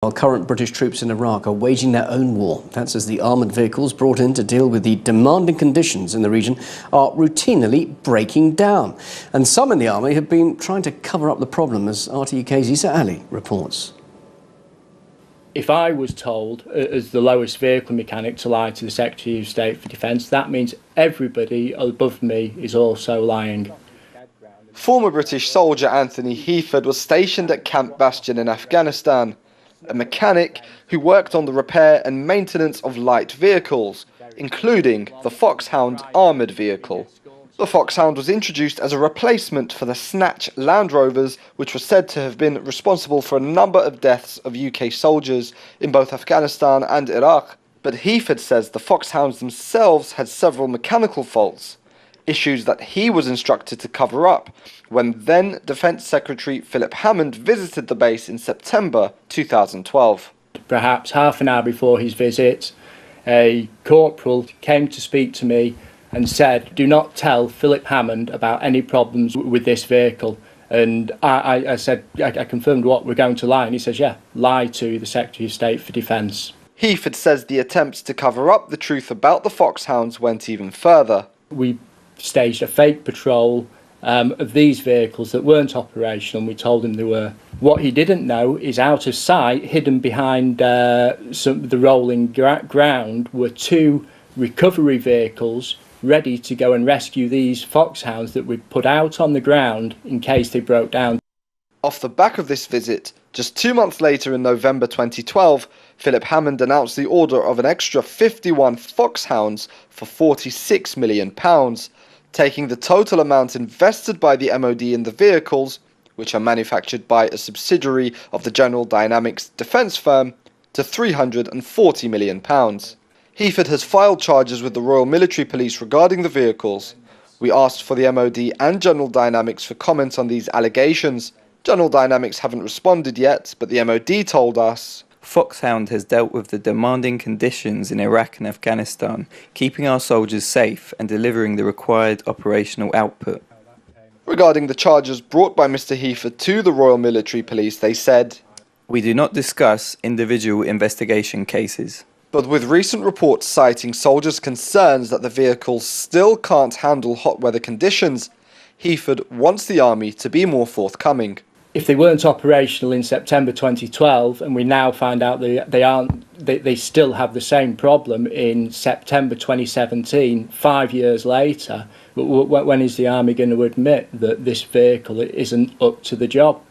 While current British troops in Iraq are waging their own war. That's as the armoured vehicles brought in to deal with the demanding conditions in the region are routinely breaking down. And some in the army have been trying to cover up the problem, as RTUK's Issa Ali reports. If I was told, as the lowest vehicle mechanic, to lie to the Secretary of State for Defence, that means everybody above me is also lying. Former British soldier Anthony Heaford was stationed at Camp Bastion in Afghanistan, a mechanic who worked on the repair and maintenance of light vehicles, including the Foxhound armoured vehicle. The Foxhound was introduced as a replacement for the Snatch Land Rovers, which was said to have been responsible for a number of deaths of UK soldiers in both Afghanistan and Iraq. But Heaford says the Foxhounds themselves had several mechanical faults, issues that he was instructed to cover up when then Defence Secretary Philip Hammond visited the base in September 2012. Perhaps half an hour before his visit, a corporal came to speak to me and said, "Do not tell Philip Hammond about any problems with this vehicle." And I said, I confirmed, what, we're going to lie? And he says, yeah, lie to the Secretary of State for Defence. Heaford says the attempts to cover up the truth about the Foxhounds went even further. We staged a fake patrol of these vehicles that weren't operational, and we told him they were. What he didn't know is, out of sight, hidden behind the rolling ground, were two recovery vehicles ready to go and rescue these Foxhounds that we'd put out on the ground in case they broke down. Off the back of this visit, just 2 months later in November 2012, Philip Hammond announced the order of an extra 51 Foxhounds for £46 million, taking the total amount invested by the MOD in the vehicles, which are manufactured by a subsidiary of the General Dynamics defence firm, to £340 million. Heaford has filed charges with the Royal Military Police regarding the vehicles. We asked for the MOD and General Dynamics for comment on these allegations. General Dynamics haven't responded yet, but the MOD told us, Foxhound has dealt with the demanding conditions in Iraq and Afghanistan, keeping our soldiers safe and delivering the required operational output. Regarding the charges brought by Mr. Heaford to the Royal Military Police, they said, "We do not discuss individual investigation cases." But with recent reports citing soldiers' concerns that the vehicles still can't handle hot weather conditions, Heaford wants the army to be more forthcoming. If they weren't operational in September 2012, and we now find out they still have the same problem in September 2017, 5 years later, when is the army going to admit that this vehicle isn't up to the job?